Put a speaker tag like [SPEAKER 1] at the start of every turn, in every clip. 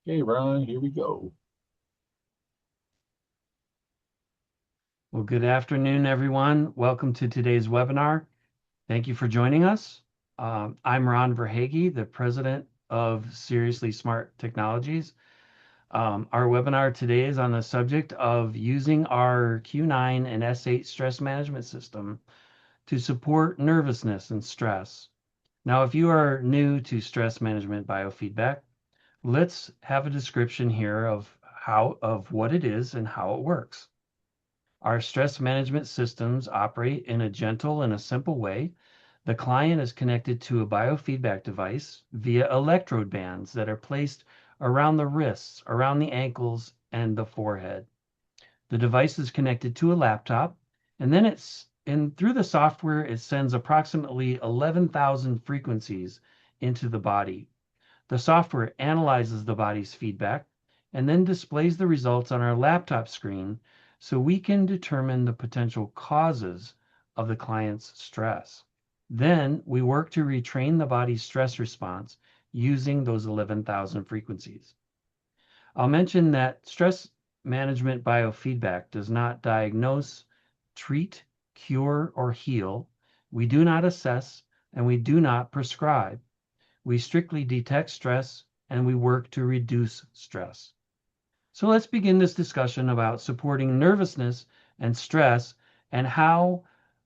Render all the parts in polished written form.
[SPEAKER 1] Okay, Ron, here we go.
[SPEAKER 2] Well, good afternoon, everyone. Welcome to today's webinar. Thank you for joining us. I'm Ron Verhage, the president of Seriously Smart Technologies. Our webinar today is on the subject of using our Q9 and S8 stress management system to support nervousness and stress. Now, if you are new to stress management biofeedback, let's have a description here of what it is and how it works. Our stress management systems operate in a gentle and a simple way. The client is connected to a biofeedback device via electrode bands that are placed around the wrists, around the ankles, and the forehead. The device is connected to a laptop, and then through the software, it sends approximately 11,000 frequencies into the body. The software analyzes the body's feedback and then displays the results on our laptop screen so we can determine the potential causes of the client's stress. Then we work to retrain the body's stress response using those 11,000 frequencies. I'll mention that stress management biofeedback does not diagnose, treat, cure, or heal. We do not assess and we do not prescribe. We strictly detect stress and we work to reduce stress. So let's begin this discussion about supporting nervousness and stress and how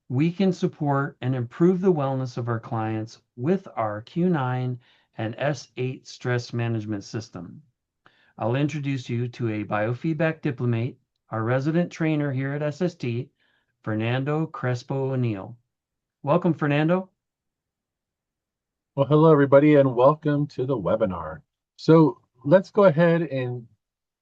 [SPEAKER 2] we can support and improve the wellness of our clients with our Q9 and S8 stress management system. I'll introduce you to a biofeedback diplomate, our resident trainer here at SST, Fernando Crespo O'Neill. Welcome, Fernando.
[SPEAKER 1] Well, hello, everybody, and welcome to the webinar. So let's go ahead and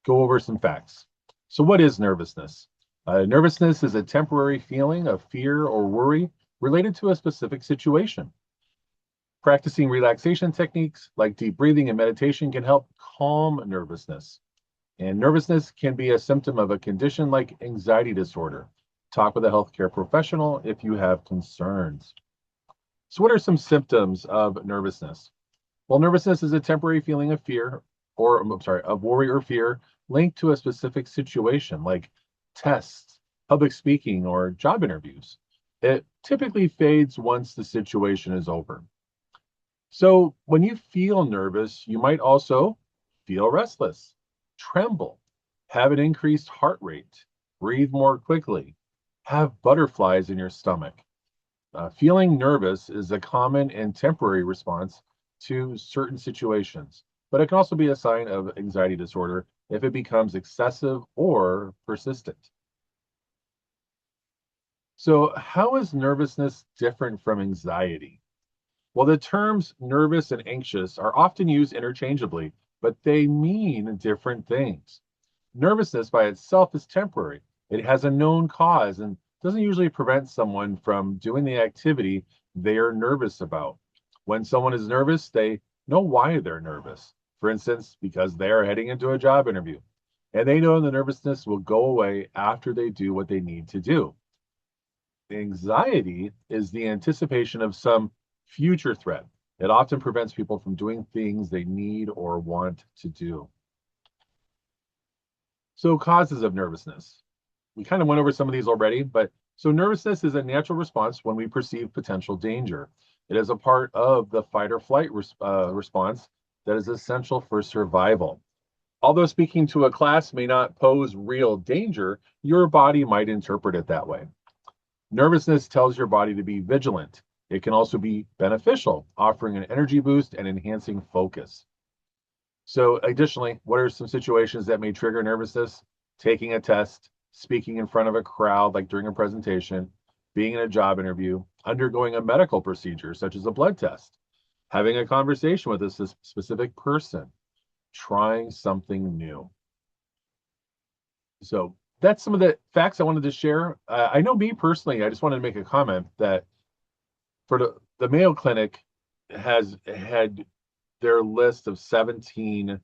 [SPEAKER 1] go over some facts. So what is nervousness? Nervousness is a temporary feeling of fear or worry related to a specific situation. Practicing relaxation techniques like deep breathing and meditation can help calm nervousness. And nervousness can be a symptom of a condition like anxiety disorder. Talk with a healthcare professional if you have concerns. So, what are some symptoms of nervousness? Well, nervousness is a temporary feeling of fear, or I'm sorry, of worry or fear linked to a specific situation like tests, public speaking, or job interviews. It typically fades once the situation is over. So, when you feel nervous, you might also feel restless, tremble, have an increased heart rate, breathe more quickly, have butterflies in your stomach. Feeling nervous is a common and temporary response to certain situations, but it can also be a sign of anxiety disorder if it becomes excessive or persistent. So, how is nervousness different from anxiety? Well, the terms nervous and anxious are often used interchangeably, but they mean different things. Nervousness by itself is temporary. It has a known cause and doesn't usually prevent someone from doing the activity they are nervous about. When someone is nervous, they know why they're nervous. For instance, because they are heading into a job interview, and they know the nervousness will go away after they do what they need to do. Anxiety is the anticipation of some future threat. It often prevents people from doing things they need or want to do. So, causes of nervousness. We kind of went over some of these already, but so nervousness is a natural response when we perceive potential danger. It is a part of the fight or flight response that is essential for survival. Although speaking to a class may not pose real danger, your body might interpret it that way. Nervousness tells your body to be vigilant. It can also be beneficial, offering an energy boost and enhancing focus. So, additionally, what are some situations that may trigger nervousness? Taking a test, speaking in front of a crowd, like during a presentation, being in a job interview, undergoing a medical procedure, such as a blood test, having a conversation with a specific person, trying something new. So, that's some of the facts I wanted to share. I know me personally, I just wanted to make a comment that for the Mayo Clinic has had their list of 17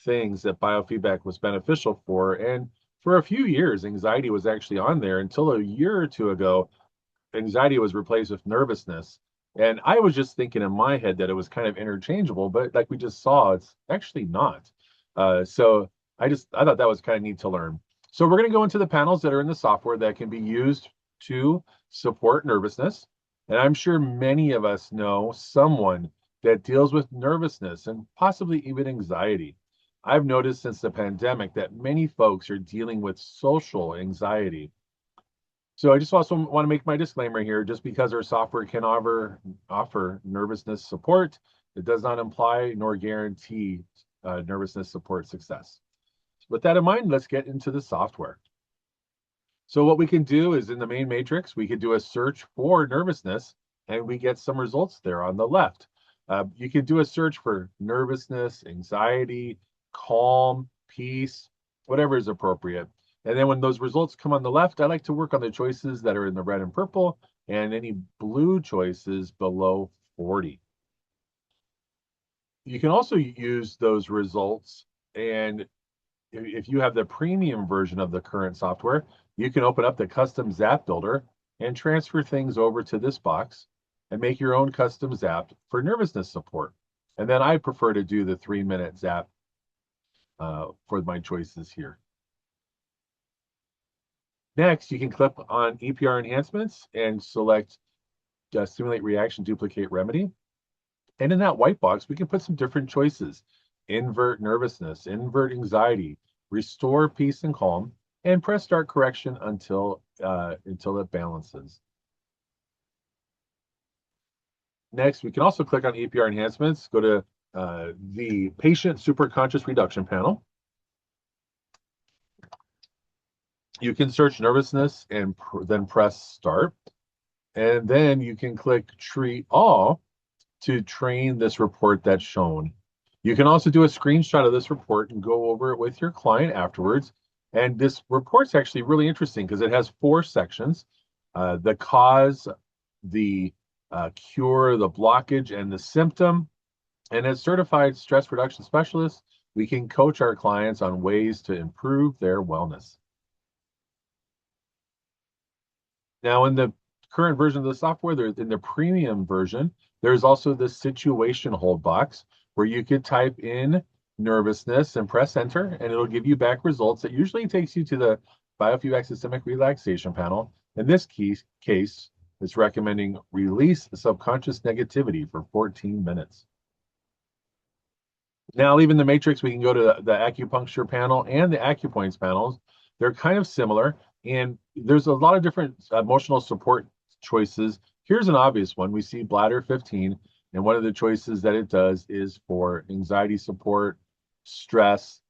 [SPEAKER 1] things that biofeedback was beneficial for. And for a few years, anxiety was actually on there until a year or two ago, anxiety was replaced with nervousness. And I was just thinking in my head that it was kind of interchangeable, but like we just saw, it's actually not. So I thought that was kind of neat to learn. So we're going to go into the panels that are in the software that can be used to support nervousness. And I'm sure many of us know someone that deals with nervousness and possibly even anxiety. I've noticed since the pandemic that many folks are dealing with social anxiety. So I just also want to make my disclaimer here, just because our software can offer nervousness support, it does not imply nor guarantee nervousness support success. With that in mind, let's get into the software. So what we can do is in the main matrix, we could do a search for nervousness and we get some results there on the left. You can do a search for nervousness, anxiety, calm, peace, whatever is appropriate. And then when those results come on the left, I like to work on the choices that are in the red and purple and any blue choices below 40. You can also use those results, and if you have the premium version of the current software, you can open up the custom Zap Builder and transfer things over to this box and make your own custom Zap for nervousness support. And then I prefer to do the 3-minute Zap for my choices here. Next, you can click on EPR enhancements and select simulate reaction, duplicate remedy. And in that white box, we can put some different choices: invert nervousness, invert anxiety, restore peace and calm, and press start correction until it balances. Next, we can also click on EPR enhancements, go to the patient superconscious reduction panel. You can search nervousness and then press start. And then you can click treat all to train this report that's shown. You can also do a screenshot of this report and go over it with your client afterwards. And this report's actually really interesting because it has 4 sections: the cause, the cure, the blockage, and the symptom. And as certified stress reduction specialists, we can coach our clients on ways to improve their wellness. Now, in the current version of the software, in the premium version, there's also the situation hold box where you could type in nervousness and press enter, and it'll give you back results. That usually takes you to the biofeedback systemic relaxation panel. In this case, it's recommending release subconscious negativity for 14 minutes. Now, leaving the matrix, we can go to the acupuncture panel and the acupoints panels. They're kind of similar, and there's a lot of different emotional support choices. Here's an obvious one. We see bladder 15, and one of the choices that it does is for anxiety support, stress,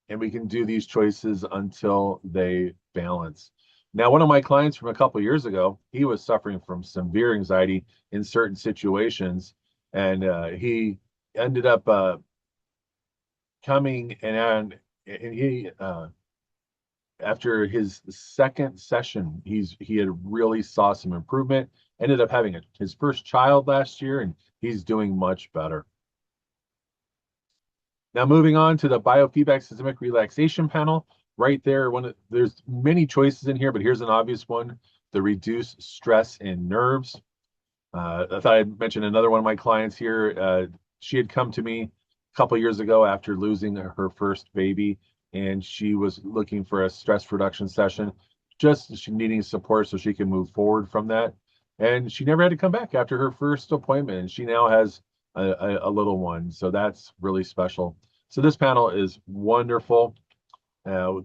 [SPEAKER 1] and we can do these choices until they balance. Now, one of my clients from a couple of years ago, he was suffering from severe anxiety in certain situations, and he ended up coming and he after his second session, he had really saw some improvement. Ended up having his first child last year, and he's doing much better. Now, moving on to the biofeedback systemic relaxation panel. Right there, there's many choices in here, but here's an obvious one: the reduce stress in nerves. I thought I'd mention another one of my clients here. She had come to me a couple years ago after losing her first baby, and she was looking for a stress reduction session, just she needing support so she can move forward from that. And she never had to come back after her first appointment, and she now has a little one. So that's really special. So this panel is wonderful. Now,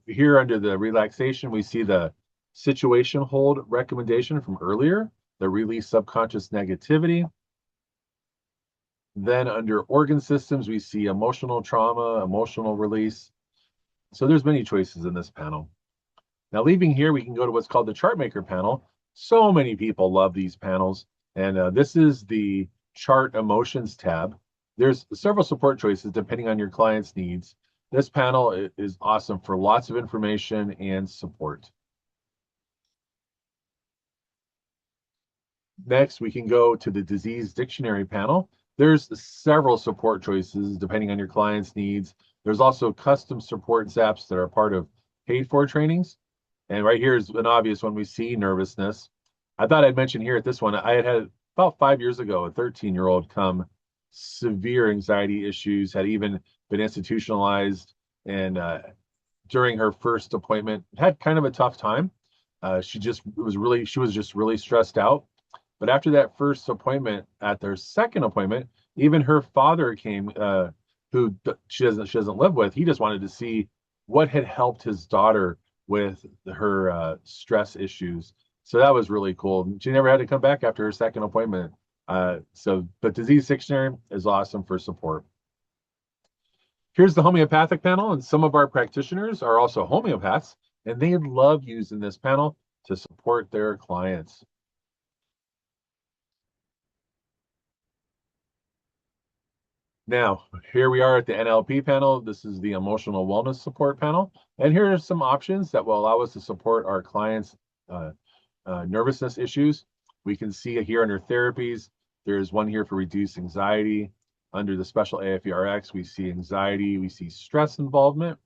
[SPEAKER 1] here under the relaxation, we see the situation hold recommendation from earlier, the release subconscious negativity. Then under organ systems, we see emotional trauma, emotional release. So there's many choices in this panel. Now, leaving here, we can go to what's called the chart maker panel. So many people love these panels. And this is the chart emotions tab. There's several support choices depending on your client's needs. This panel is awesome for lots of information and support. Next, we can go to the disease dictionary panel. There's several support choices depending on your client's needs. There's also custom support zaps that are part of paid for trainings. And right here is an obvious one. We see nervousness. I thought I'd mention here at this one, I had about 5 years ago, a 13-year-old come severe anxiety issues, had even been institutionalized, and during her first appointment had kind of a tough time. She was just really stressed out. But after that first appointment, at their second appointment, even her father came, who she doesn't live with. He just wanted to see what had helped his daughter with her stress issues. So that was really cool. She never had to come back after her second appointment. But Disease Dictionary is awesome for support. Here's the homeopathic panel, and some of our practitioners are also homeopaths, and they love using this panel to support their clients. Now, here we are at the NLP panel. This is the emotional wellness support panel. And here are some options that will allow us to support our clients' uh, nervousness issues. We can see here under therapies, there's one here for reduced anxiety. Under the special AFERX, we see anxiety, we see stress involvement.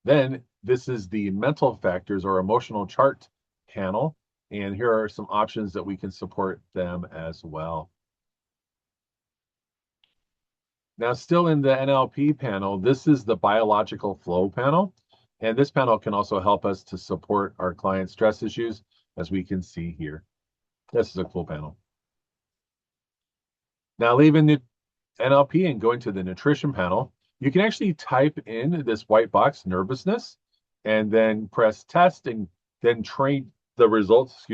[SPEAKER 1] Then this is the mental factors or emotional chart panel. And here are some options that we can support them as well. Now, still in the NLP panel, this is the biological flow panel. And this panel can also help us to support our client stress issues, as we can see here. This is a cool panel. Now, leaving the NLP and going to the nutrition panel, you can actually type in this white box, nervousness, and then press test and then train the results,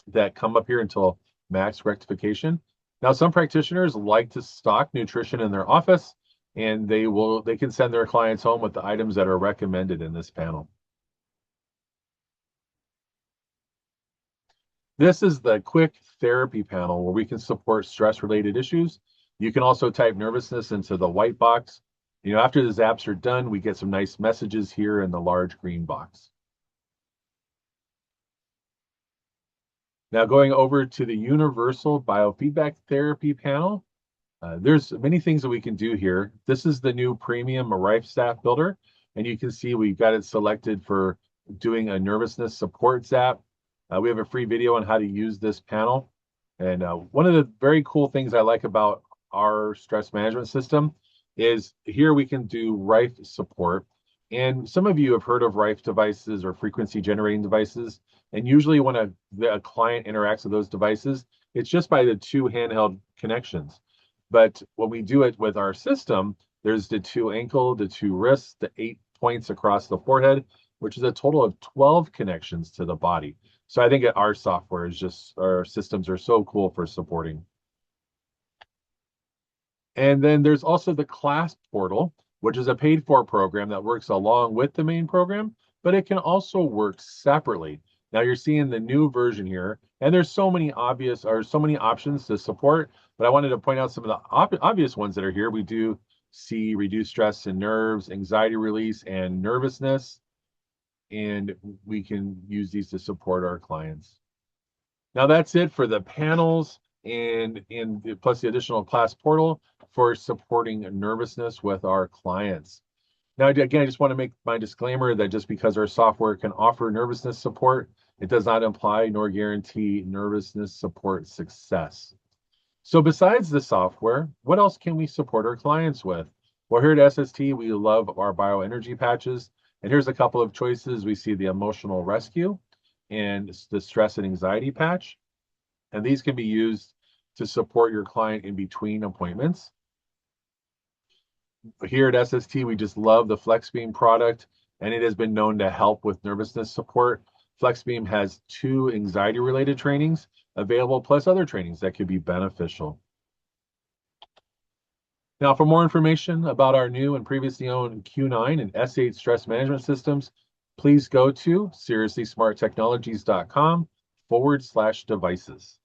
[SPEAKER 1] that come up here until max rectification. Now, some practitioners like to stock nutrition in their office, and they can send their clients home with the items that are recommended in this panel. This is the quick therapy panel where we can support stress-related issues. You can also type nervousness into the white box. After the zaps are done, we get some nice messages here in the large green box. Now, going over to the universal biofeedback therapy panel, there's many things that we can do here. This is the new premium Rife Staff Builder, and you can see we've got it selected for doing a nervousness support zap. We have a free video on how to use this panel. And one of the very cool things I like about our stress management system is here we can do Rife support. And some of you have heard of Rife devices or frequency generating devices. And usually when a client interacts with those devices, it's just by the two handheld connections. But when we do it with our system, there's the two ankle, the two wrists, the 8 points across the forehead, which is a total of 12 connections to the body. So I think our systems are so cool for supporting. And then there's also the class portal, which is a paid for program that works along with the main program, but it can also work separately. Now you're seeing the new version here, and there's so many options to support, but I wanted to point out some of the obvious ones that are here. We do see reduced stress and nerves, anxiety release, and nervousness, and we can use these to support our clients. Now that's it for the panels and plus the additional class portal for supporting nervousness with our clients. Now, again, I just want to make my disclaimer that just because our software can offer nervousness support, it does not imply nor guarantee nervousness support success. So besides the software, what else can we support our clients with? Well, here at SST, we love our bioenergy patches. And here's a couple of choices. We see the emotional rescue and the stress and anxiety patch. And these can be used to support your client in between appointments. Here at SST, we just love the FlexBeam product, and it has been known to help with nervousness support. FlexBeam has 2 anxiety-related trainings available, plus other trainings that could be beneficial. Now, for more information about our new and previously owned Q9 and S8 stress management systems, please go to seriouslysmarttechnologies.com/devices.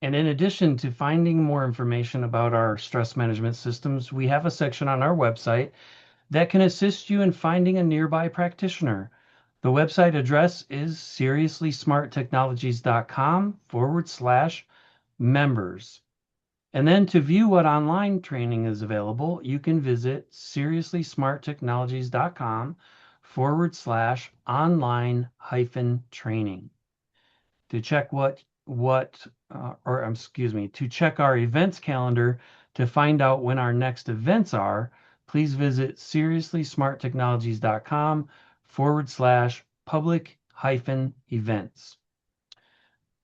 [SPEAKER 2] And in addition to finding more information about our stress management systems, we have a section on our website that can assist you in finding a nearby practitioner. The website address is seriouslysmarttechnologies.com/members. And then to view what online training is available, you can visit seriouslysmarttechnologies.com/online-training. To check what to check our events calendar to find out when our next events are, please visit seriouslysmarttechnologies.com/public-events.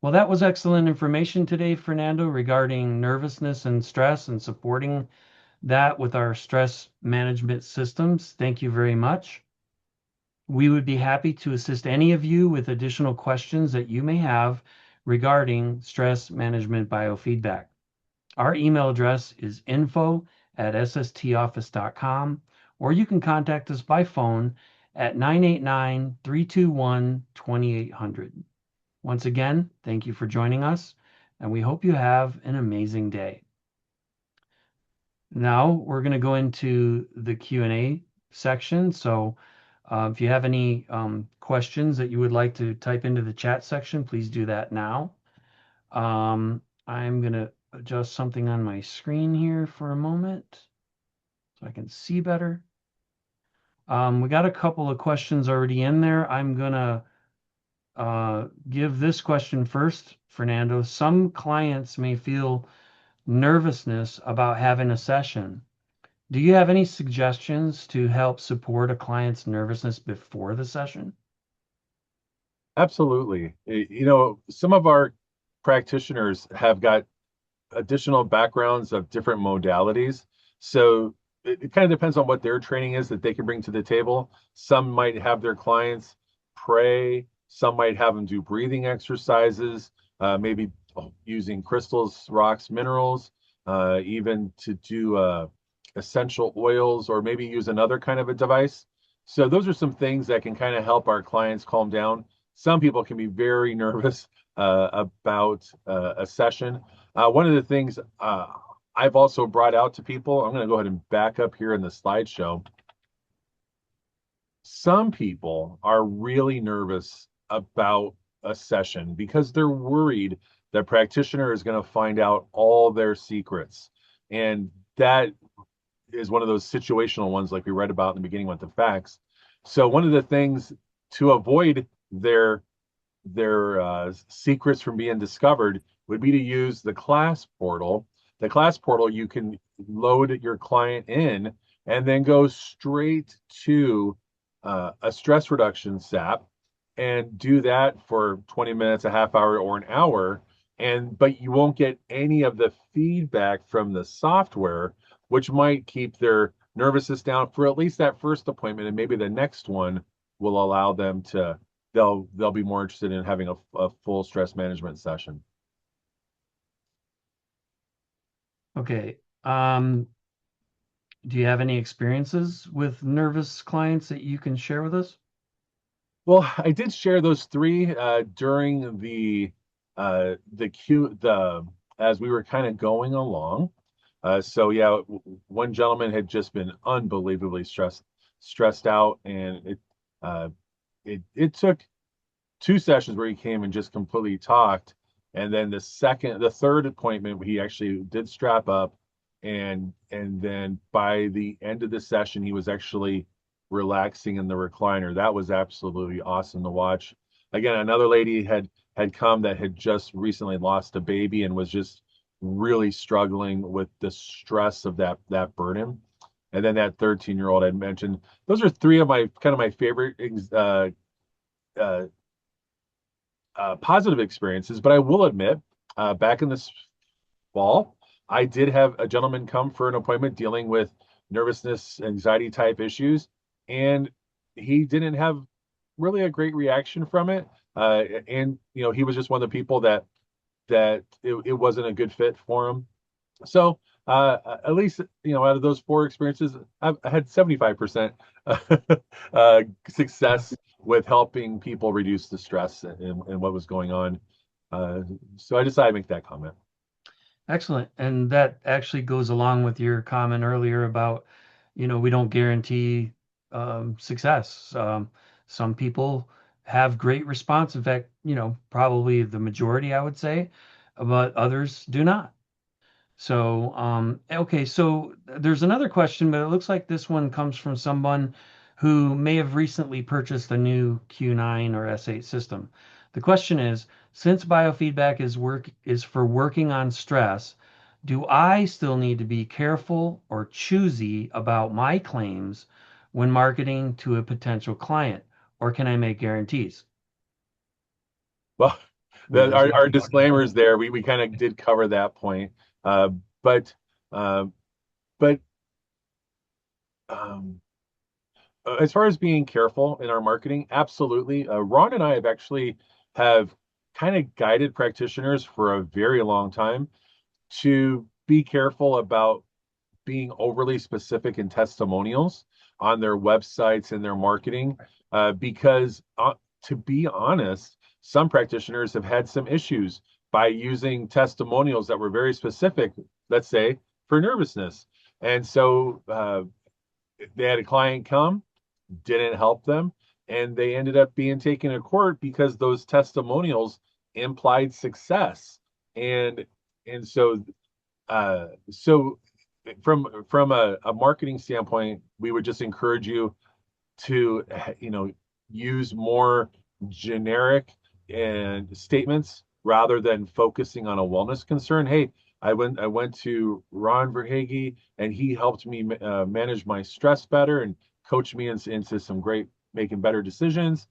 [SPEAKER 2] Well, that was excellent information today, Fernando, regarding nervousness and stress and supporting that with our stress management systems. Thank you very much. We would be happy to assist any of you with additional questions that you may have regarding stress management biofeedback. Our email address is info@sstoffice.com, or you can contact us by phone at 989-321-2800. Once again, thank you for joining us, and we hope you have an amazing day. Now we're going to go into the Q&A section. So if you have any questions that you would like to type into the chat section, please do that now. I'm going to adjust something on my screen here for a moment so I can see better. We got a couple of questions already in there. I'm going to give this question first, Fernando. Some clients may feel nervousness about having a session. Do you have any suggestions to help support a client's nervousness before the session?
[SPEAKER 1] Absolutely. Some of our practitioners have got additional backgrounds of different modalities. So it kind of depends on what their training is that they can bring to the table. Some might have their clients pray, some might have them do breathing exercises, maybe using crystals, rocks, minerals, even to do essential oils, or maybe use another kind of a device. So those are some things that can kind of help our clients calm down. Some people can be very nervous about a session. One of the things I've also brought out to people, I'm going to go ahead and back up here in the slideshow. Some people are really nervous about a session because they're worried the practitioner is going to find out all their secrets. And that is one of those situational ones like we read about in the beginning with the facts. So one of the things to avoid their secrets from being discovered would be to use the class portal. The class portal, you can load your client in and then go straight to a stress reduction SAP and do that for 20 minutes, a half hour, or an hour. But you won't get any of the feedback from the software, which might keep their nervousness down for at least that first appointment, and maybe the next one will allow them to they'll be more interested in having a full stress management session.
[SPEAKER 2] Okay. Do you have any experiences with nervous clients that you can share with us?
[SPEAKER 1] Well, I did share those three during the as we were kind of going along. So yeah, one gentleman had just been unbelievably stressed out, and it took two sessions where he came and just completely talked. And then the third appointment, he actually did strap up, and then by the end of the session, he was actually relaxing in the recliner. That was absolutely awesome to watch. Again, another lady had come that had just recently lost a baby and was just really struggling with the stress of that burden. And then that 13-year-old I mentioned. Those are three of my favorite uh, positive experiences. But I will admit, back in this fall, I did have a gentleman come for an appointment dealing with nervousness, anxiety type issues, and he didn't have really a great reaction from it. And he was just one of the people that it wasn't a good fit for him. So at least out of those four experiences, I had 75% success with helping people reduce the stress and what was going on. So I decided to make that comment.
[SPEAKER 2] Excellent. And that actually goes along with your comment earlier about, we don't guarantee success. Some people have great response. In fact, probably the majority, I would say, but others do not. So, okay, so there's another question, but it looks like this one comes from someone who may have recently purchased a new Q9 or S8 system. The question is, since biofeedback is for working on stress, do I still need to be careful or choosy about my claims when marketing to a potential client, or can I make guarantees?
[SPEAKER 1] Well,
[SPEAKER 2] What do you think?
[SPEAKER 1] our disclaimers there, we kind of did cover that point. Uh, but uh, but um, as far as being careful in our marketing, absolutely. Ron and I have kind of guided practitioners for a very long time to be careful about being overly specific in testimonials on their websites and their marketing, because to be honest, some practitioners have had some issues by using testimonials that were very specific, let's say, for nervousness. And so they had a client come, didn't help them, and they ended up being taken to court because those testimonials implied success. And and so so from a marketing standpoint, we would just encourage you to use more generic and statements rather than focusing on a wellness concern. Hey, I went to Ron Verhage and he helped me manage my stress better and coach me into some great making better decisions.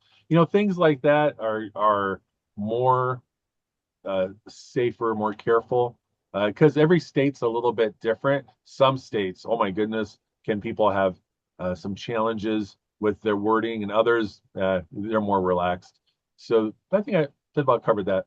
[SPEAKER 1] Things like that are more safer, more careful, because every state's a little bit different. Some states, oh my goodness, can people have some challenges with their wording, and others they're more relaxed. So I think I did about covered that.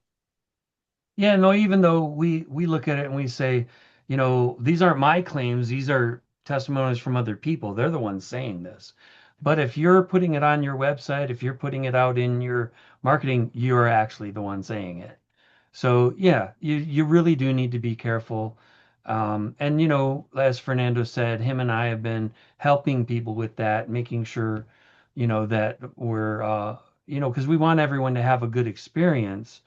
[SPEAKER 2] Yeah, no, even though we look at it and we say, these aren't my claims, these are testimonies from other people. They're the ones saying this. But if you're putting it on your website, if you're putting it out in your marketing, you're actually the one saying it. So yeah, you really do need to be careful. And as Fernando said, him and I have been helping people with that, making sure, that we're, because we want everyone to have a good experience.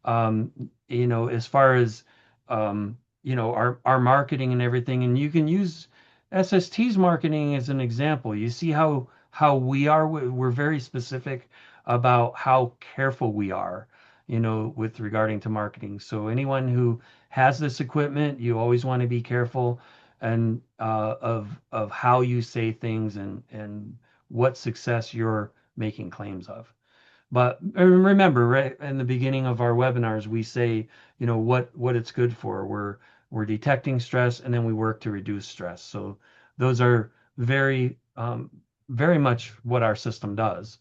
[SPEAKER 2] As far as, our marketing and everything, and you can use SST's marketing as an example. You see how we are. We're very specific about how careful we are with regarding to marketing. So anyone who has this equipment, you always want to be careful and of how you say things and what success you're making claims of. But remember, right in the beginning of our webinars, we say, what it's good for. We're detecting stress and then we work to reduce stress. So those are very much what our system does.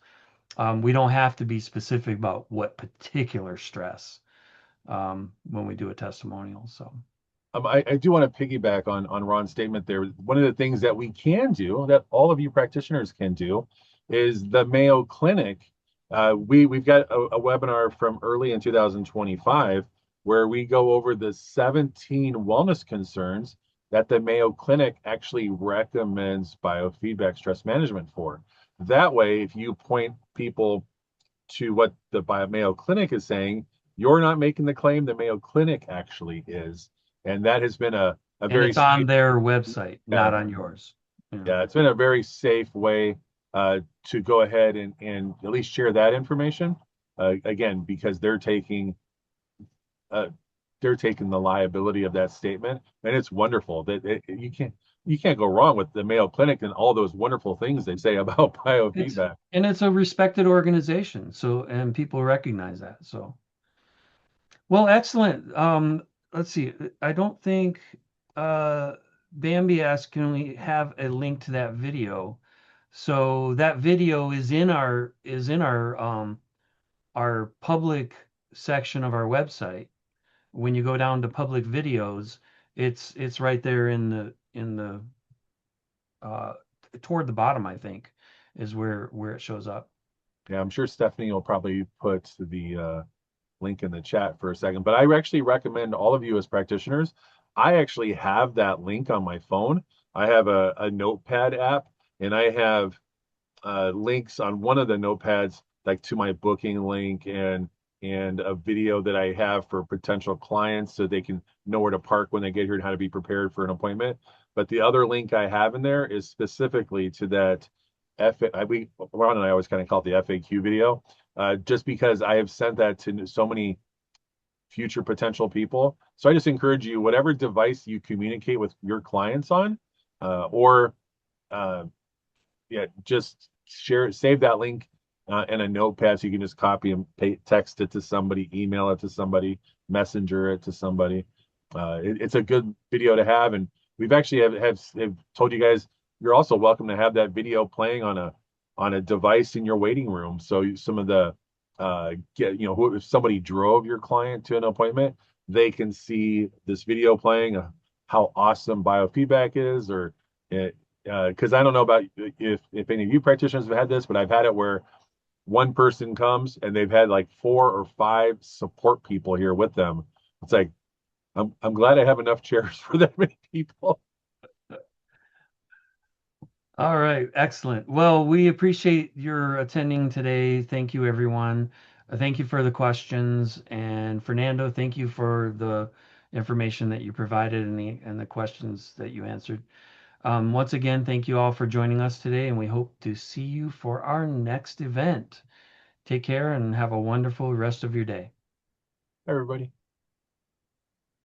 [SPEAKER 2] We don't have to be specific about what particular stress when we do a testimonial. So,
[SPEAKER 1] I do want to piggyback on Ron's statement there. One of the things that we can do, that all of you practitioners can do, is the Mayo Clinic. We've got a webinar from early in 2025 where we go over the 17 wellness concerns that the Mayo Clinic actually recommends biofeedback stress management for. That way, if you point people to what the Mayo Clinic is saying, you're not making the claim, the Mayo Clinic actually is. And that has been a
[SPEAKER 2] and
[SPEAKER 1] very
[SPEAKER 2] it's on
[SPEAKER 1] safe,
[SPEAKER 2] their website,
[SPEAKER 1] yeah,
[SPEAKER 2] not on yours. Yeah.
[SPEAKER 1] yeah, it's been a very safe way to go ahead and at least share that information. Again, because uh, they're taking the liability of that statement, and it's wonderful that you can't go wrong with the Mayo Clinic and all those wonderful things they say about
[SPEAKER 2] It's
[SPEAKER 1] biofeedback.
[SPEAKER 2] and it's a respected organization, so and people recognize that. So, well, excellent. Let's see. I don't think uh, Bambi asked, can we have a link to that video? So that video is in our public section of our website. When you go down to public videos, it's right there in the uh, toward the bottom, I think, is where it shows up.
[SPEAKER 1] Yeah, I'm sure Stephanie will probably put the link in the chat for a second. But I actually recommend all of you as practitioners. I actually have that link on my phone. I have a notepad app, and I have links on one of the notepads, like to my booking link and a video that I have for potential clients so they can know where to park when they get here and how to be prepared for an appointment. But the other link I have in there is specifically to that Ron and I always kind of call it the FAQ video, just because I have sent that to so many future potential people. So I just encourage you, whatever device you communicate with your clients on, or uh, yeah, just save that link in a notepad so you can just copy and text it to somebody, email it to somebody, messenger it to somebody. It's a good video to have, and we've actually have told you guys you're also welcome to have that video playing on a device in your waiting room. So some of the if somebody drove your client to an appointment, they can see this video playing, how awesome biofeedback is, or because I don't know about if any of you practitioners have had this, but I've had it where one person comes and they've had like 4 or 5 support people here with them. It's like I'm glad I have enough chairs for that many people.
[SPEAKER 2] All right, excellent. Well, we appreciate your attending today. Thank you, everyone. Thank you for the questions. And Fernando, thank you for the information that you provided and the questions that you answered. Once again, thank you all for joining us today, and we hope to see you for our next event. Take care and have a wonderful rest of your day.
[SPEAKER 1] Everybody.